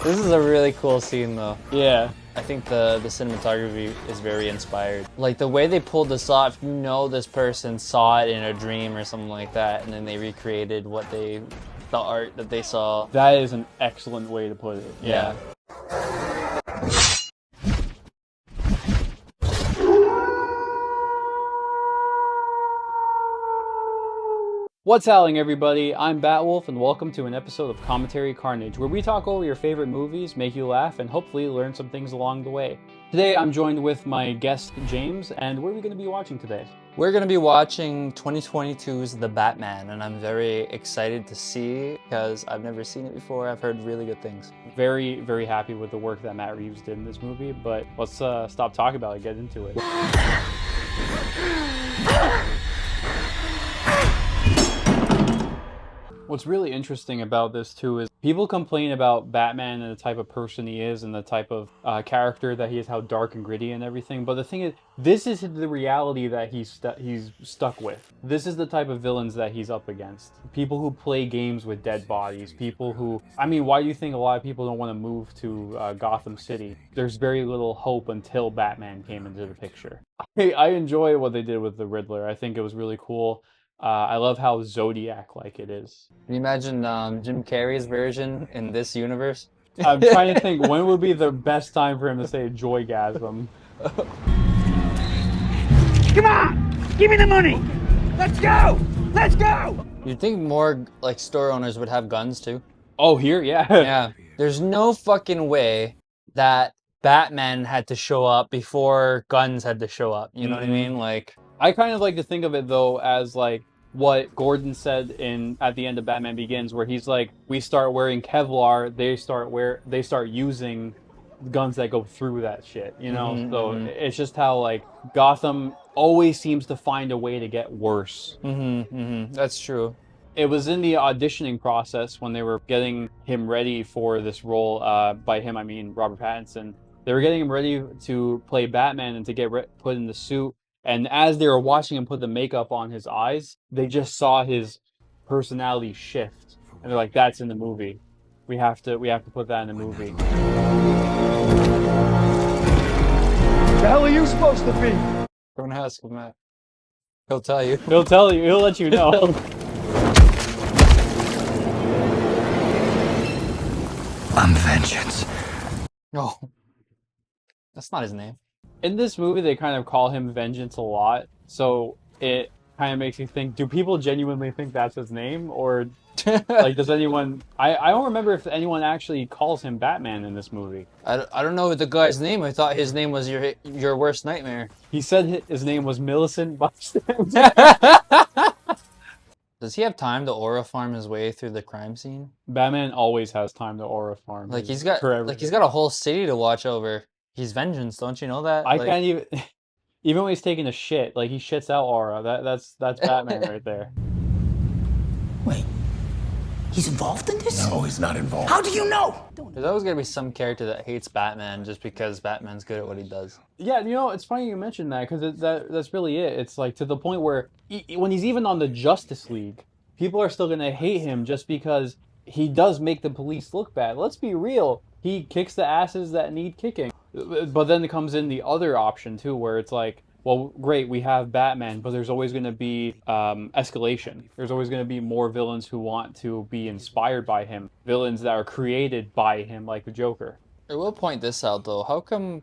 This is a really cool scene, though. Yeah. I think the cinematography is very inspired. Like, the way they pulled this off, you know this person saw it in a dream or something like that, and then they recreated the art that they saw. That is an excellent way to put it. Yeah. What's howling, everybody? I'm Batwolf, and welcome to an episode of Commentary Carnage, where we talk over your favorite movies, make you laugh, and hopefully learn some things along the way. Today, I'm joined with my guest, James, and what are we going to be watching today? We're going to be watching 2022's The Batman, and I'm very excited to see because I've never seen it before. I've heard really good things. Very, very happy with the work that Matt Reeves did in this movie, but let's stop talking about it, get into it. What's really interesting about this too is people complain about Batman and the type of person he is and the type of character that he is, how dark and gritty and everything. But the thing is, this is the reality that he's stuck with. This is the type of villains that he's up against. People who play games with dead bodies. People who, I mean, why do you think a lot of people don't want to move to Gotham City? There's very little hope until Batman came into the picture. I enjoy what they did with the Riddler. I think it was really cool. I love how Zodiac-like it is. Can you imagine Jim Carrey's version in this universe? I'm trying to think, when would be the best time for him to say joygasm? Come on! Give me the money! Let's go! Let's go! You'd think more, like, store owners would have guns, too. Oh, here? Yeah. Yeah. There's no fucking way that Batman had to show up before guns had to show up. You know what I mean? Like, I kind of like to think of it, though, as, like, what Gordon said at the end of Batman Begins, where he's like, we start wearing Kevlar, they start using guns that go through that shit, you know? It's just how, like, Gotham always seems to find a way to get worse. That's true. It was in the auditioning process when they were getting him ready for this role, by him I mean Robert Pattinson. They were getting him ready to play Batman and to get put in the suit. And as they were watching him put the makeup on his eyes, they just saw his personality shift. And they're like, that's in the movie. We have to put that in the movie. The hell are you supposed to be? Don't ask him that. He'll tell you. He'll tell you. He'll let you know. I'm vengeance. No. That's not his name. In this movie, they kind of call him Vengeance a lot. So it kind of makes you think, do people genuinely think that's his name? Or, like, does anyone... I don't remember if anyone actually calls him Batman in this movie. I don't know the guy's name. I thought his name was your worst nightmare. He said his name was Millicent Bystanders. Does he have time to aura farm his way through the crime scene? Batman always has time to aura farm. Like, he's got a whole city to watch over. He's vengeance, don't you know that? I can't even... Even when he's taking a shit, like, he shits out aura. That's Batman right there. Wait, he's involved in this? No, he's not involved. How do you know? There's always gonna be some character that hates Batman just because Batman's good at what he does. Yeah, you know, it's funny you mentioned that, because that's really it. It's like to the point where when he's even on the Justice League, people are still gonna hate him just because he does make the police look bad. Let's be real. He kicks the asses that need kicking. But then it comes in the other option too, where it's like, well, great, we have Batman, but there's always going to be escalation. There's always going to be more villains who want to be inspired by him. Villains that are created by him, like the Joker. I will point this out though. How come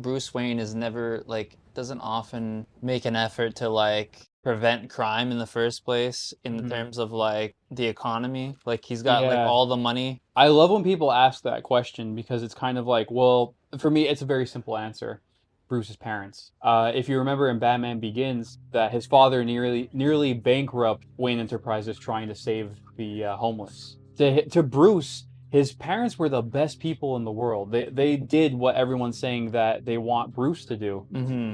Bruce Wayne is never, like, doesn't often make an effort to, like, prevent crime in the first place in terms of, like, the economy? Like, he's got like all the money. I love when people ask that question, because it's kind of like, well, for me, it's a very simple answer. Bruce's parents. If you remember in Batman Begins, that his father nearly bankrupt Wayne Enterprises trying to save the homeless. To Bruce, his parents were the best people in the world. They did what everyone's saying that they want Bruce to do.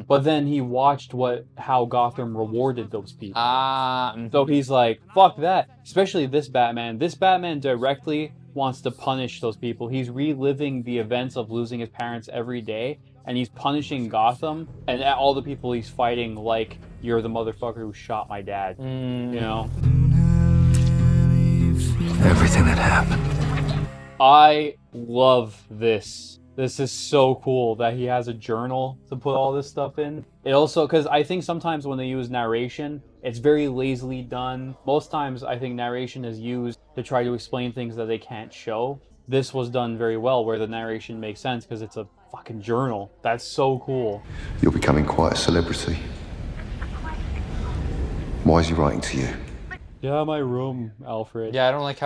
But then he watched how Gotham rewarded those people. So he's like, fuck that. Especially this Batman. This Batman directly wants to punish those people. He's reliving the events of losing his parents every day, and he's punishing Gotham and all the people he's fighting, like, you're the motherfucker who shot my dad. You know? Everything that happened. I love this. This is so cool that he has a journal to put all this stuff in. It also, because I think sometimes when they use narration, it's very lazily done. Most times I think narration is used to try to explain things that they can't show. This was done very well where the narration makes sense because it's a fucking journal. That's so cool. You're becoming quite a celebrity. Why is he writing to you? Yeah, my room, Alfred. Yeah, I don't like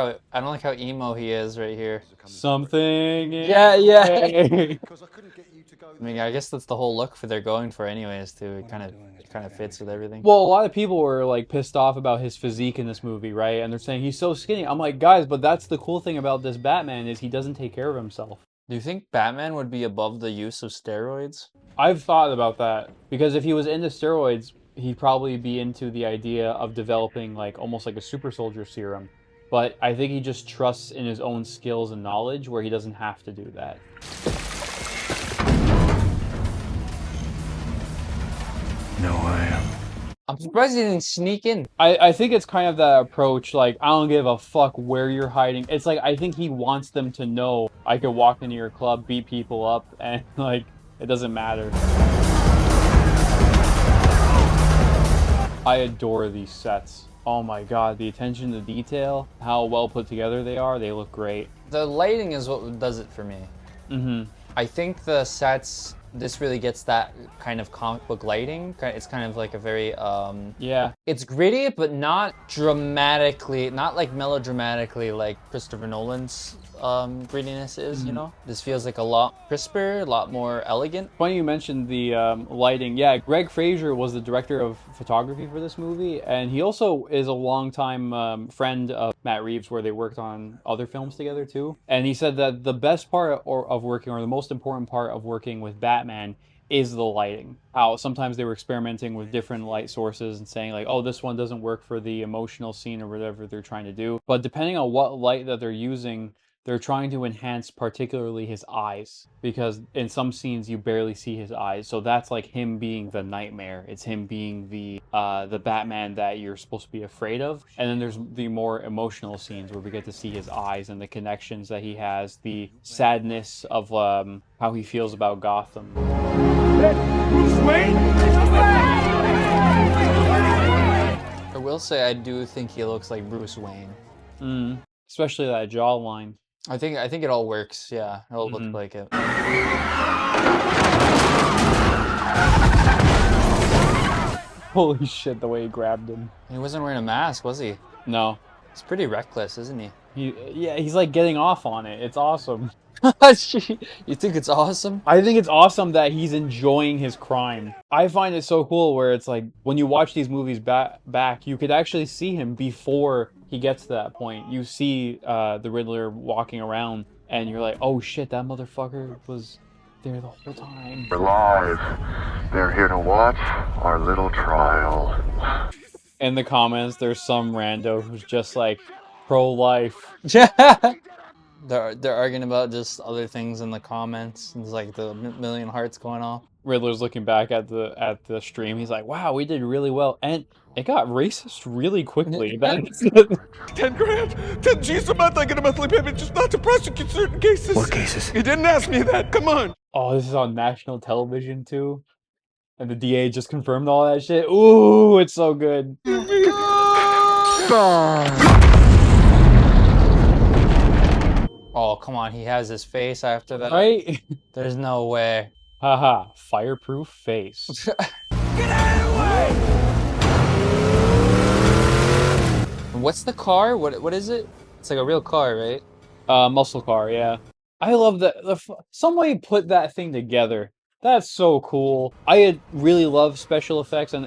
how emo he is right here. Something. Yeah, yeah. I I mean, I guess that's the whole look they're going for, anyways. Too. It kind of fits with everything. Well, a lot of people were like pissed off about his physique in this movie, right? And they're saying he's so skinny. I'm like, guys, but that's the cool thing about this Batman is he doesn't take care of himself. Do you think Batman would be above the use of steroids? I've thought about that because if he was into steroids, he'd probably be into the idea of developing like almost like a super soldier serum. But I think he just trusts in his own skills and knowledge where he doesn't have to do that. No way. I'm surprised he didn't sneak in. I think it's kind of that approach, like, I don't give a fuck where you're hiding. It's like, I think he wants them to know I could walk into your club, beat people up, and, like, it doesn't matter. I adore these sets. Oh my god, the attention to detail, how well put together they are, they look great. The lighting is what does it for me. Mm-hmm. I think the sets, this really gets that kind of comic book lighting. It's kind of like a very, Yeah. it's gritty, but not dramatically, not like melodramatically like Christopher Nolan's grittiness is, you know? This feels like a lot crisper, a lot more elegant. Funny you mentioned the lighting. Yeah, Greg Fraser was the director of photography for this movie, and he also is a longtime friend of Matt Reeves, where they worked on other films together too. And he said that the best part of working, or the most important part of working with Batman, is the lighting. How sometimes they were experimenting with different light sources and saying like, oh, this one doesn't work for the emotional scene or whatever they're trying to do. But depending on what light that they're using, they're trying to enhance particularly his eyes, because in some scenes you barely see his eyes. So that's like him being the nightmare. It's him being the Batman that you're supposed to be afraid of. And then there's the more emotional scenes where we get to see his eyes and the connections that he has, the sadness of how he feels about Gotham. Bruce Wayne? I will say I do think he looks like Bruce Wayne. Especially that jawline. I think it all works, yeah. It all looks like it. Holy shit, the way he grabbed him. He wasn't wearing a mask, was he? No. He's pretty reckless, isn't he? Yeah, he's like getting off on it. It's awesome. You think it's awesome? I think it's awesome that he's enjoying his crime. I find it so cool where it's like, when you watch these movies back, you could actually see him before he gets to that point. You see the Riddler walking around, and you're like, oh shit, that motherfucker was there the whole time. We're live. They're here to watch our little trial. In the comments, there's some rando who's just like, pro-life. They're arguing about just other things in the comments. There's like the million hearts going off. Riddler's looking back at the stream. He's like, "Wow, we did really well," and it got racist really quickly. That's 10 grand, 10 G's a month. I get a monthly payment just not to prosecute certain cases. What cases? He didn't ask me that. Come on. oh, this is on national television too, and the DA just confirmed all that shit. Ooh, it's so good. Oh, come on, he has his face after that. Right? There's no way. Haha, fireproof face. What's the car? What is it? It's like a real car, right? Muscle car, yeah. I love that. Somebody put that thing together. That's so cool. I really love special effects and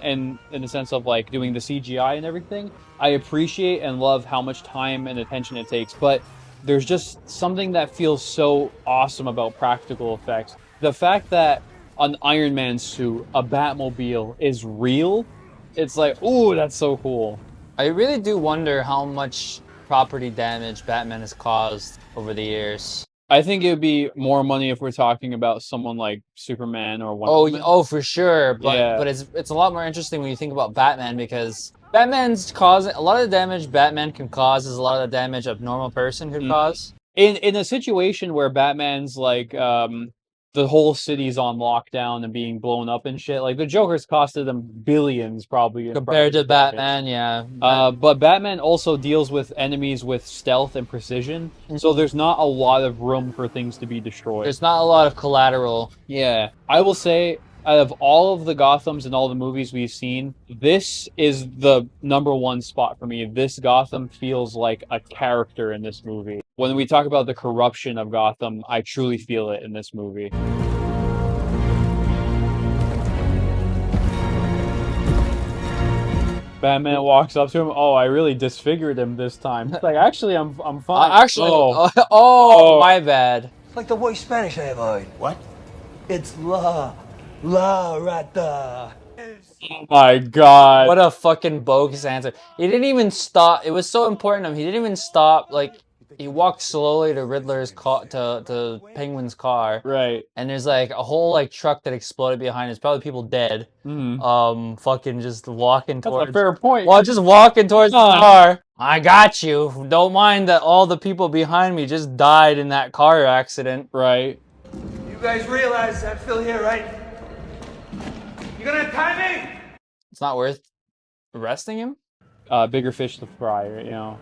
in the sense of like doing the CGI and everything. I appreciate and love how much time and attention it takes, but there's just something that feels so awesome about practical effects. The fact that an Iron Man suit, a Batmobile, is real, it's like, ooh, that's so cool. I really do wonder how much property damage Batman has caused over the years. I think it would be more money if we're talking about someone like Superman or Wonder Woman. Oh, for sure. But Yeah. but it's a lot more interesting when you think about Batman, because Batman's causing a lot of the damage Batman can cause is a lot of the damage a normal person could cause. In a situation where Batman's like the whole city's on lockdown and being blown up and shit, like the Joker's costed them billions probably in Compared to property damage. Batman, yeah. But Batman also deals with enemies with stealth and precision, so there's not a lot of room for things to be destroyed. There's not a lot of collateral. Yeah, I will say, out of all of the Gothams and all the movies we've seen, this is the #1 spot for me. This Gotham feels like a character in this movie. When we talk about the corruption of Gotham, I truly feel it in this movie. Batman walks up to him. Oh, I really disfigured him this time. It's like, actually, I'm fine. Oh, my bad. It's like the worst Spanish I ever heard. What? It's la rata. Oh my god. What a fucking bogus answer. He didn't even stop. It was so important to him. He didn't even stop. Like, he walked slowly to Riddler's car, to Penguin's car. Right. And there's like a whole like truck that exploded behind. There's probably people dead. Fucking just walking That's towards. a fair point. Well, just walking towards the car. I got you. Don't mind that all the people behind me just died in that car accident. Right. You guys realize I'm still here, right? You gonna tie me? It's not worth arresting him. Bigger fish to fry, you know.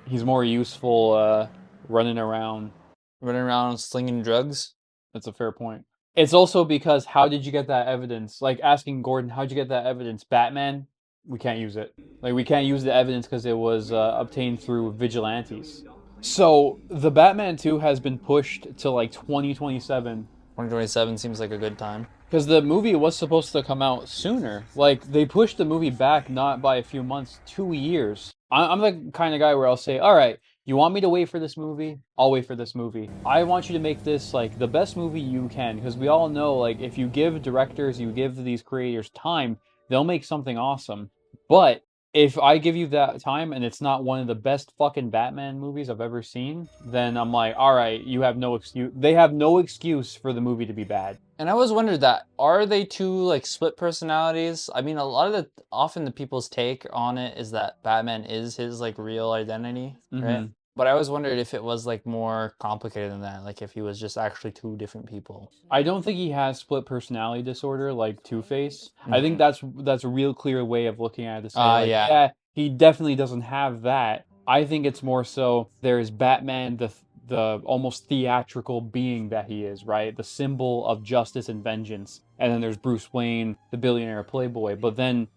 He's more useful running around. Running around slinging drugs. That's a fair point. It's also because, how did you get that evidence? Like, asking Gordon, how'd you get that evidence? Batman, we can't use it. Like, we can't use the evidence because it was obtained through vigilantes. So, the Batman 2 has been pushed to, like, 2027. 2027 seems like a good time. Because the movie was supposed to come out sooner. Like, they pushed the movie back not by a few months, 2 years. I'm the kind of guy where I'll say, all right, you want me to wait for this movie? I'll wait for this movie. I want you to make this, like, the best movie you can. Because we all know, like, if you give directors, you give these creators time, they'll make something awesome. But if I give you that time and it's not one of the best fucking Batman movies I've ever seen, then I'm like, all right, you have no excuse. They have no excuse for the movie to be bad. And I always wondered that, are they two like split personalities? I mean, often the people's take on it is that Batman is his like real identity, right? But I always wondered if it was like more complicated than that, like if he was just actually two different people. I don't think he has split personality disorder like Two-Face. I think that's a real clear way of looking at it. To say, like, yeah, he definitely doesn't have that. I think it's more so there's Batman, the almost theatrical being that he is, right? The symbol of justice and vengeance. And then there's Bruce Wayne, the billionaire playboy. But then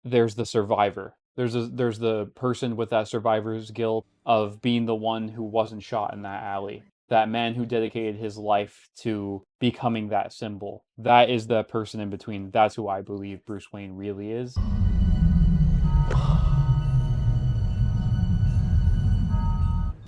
there's the survivor. There's the person with that survivor's guilt of being the one who wasn't shot in that alley. That man who dedicated his life to becoming that symbol. That is the person in between. That's who I believe Bruce Wayne really is.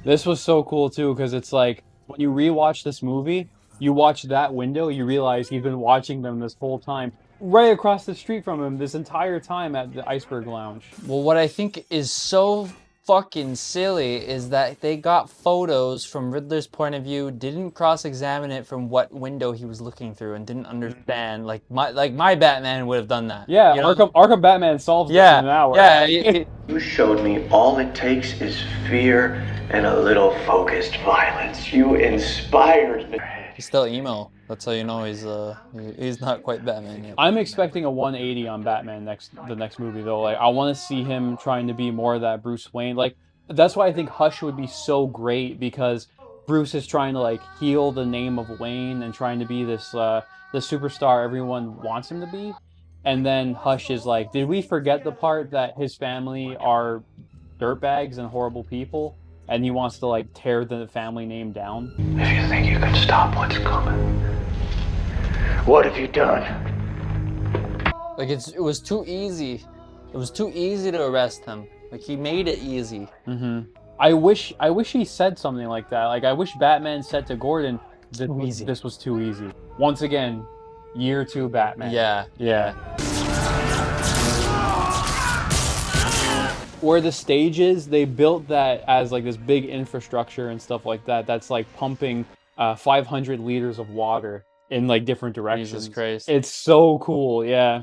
This was so cool too, because it's like, when you rewatch this movie, you watch that window, you realize he's been watching them this whole time. Right across the street from him this entire time at the Iceberg Lounge. Well, what I think is so fucking silly is that they got photos from Riddler's point of view, didn't cross-examine it from what window he was looking through, and didn't understand. Like my Batman would have done that. Yeah, you know? Arkham Batman solves this in an hour. Yeah. You showed me all it takes is fear and a little focused violence. You inspired me. He's still emo. That's how you know he's not quite Batman yet. I'm expecting a 180 on Batman the next movie though. Like, I want to see him trying to be more of that Bruce Wayne. Like, that's why I think Hush would be so great, because Bruce is trying to like heal the name of Wayne and trying to be this the superstar everyone wants him to be. And then Hush is like, did we forget the part that his family are dirtbags and horrible people? And he wants to like tear the family name down. If you think you can stop what's coming, what have you done? Like, it was too easy. It was too easy to arrest him. Like, he made it easy. I wish he said something like that. Like, I wish Batman said to Gordon that this was too easy. Once again, year 2 Batman. Yeah. Where the stage is, they built that as like this big infrastructure and stuff like that. That's like pumping 500 liters of water in like different directions. Jesus Christ. It's so cool, yeah.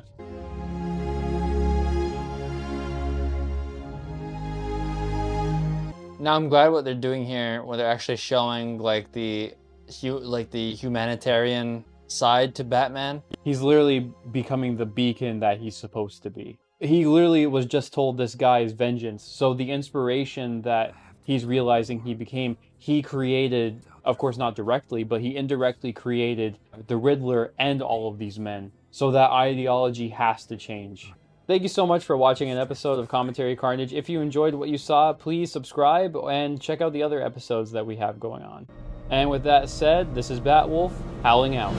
Now I'm glad what they're doing here, where they're actually showing like the humanitarian side to Batman. He's literally becoming the beacon that he's supposed to be. He literally was just told this guy is vengeance. So the inspiration that he's realizing he became, he created, of course not directly, but he indirectly created the Riddler and all of these men. So that ideology has to change. Thank you so much for watching an episode of Commentary Carnage. If you enjoyed what you saw, please subscribe and check out the other episodes that we have going on. And with that said, this is Batwolf, howling out.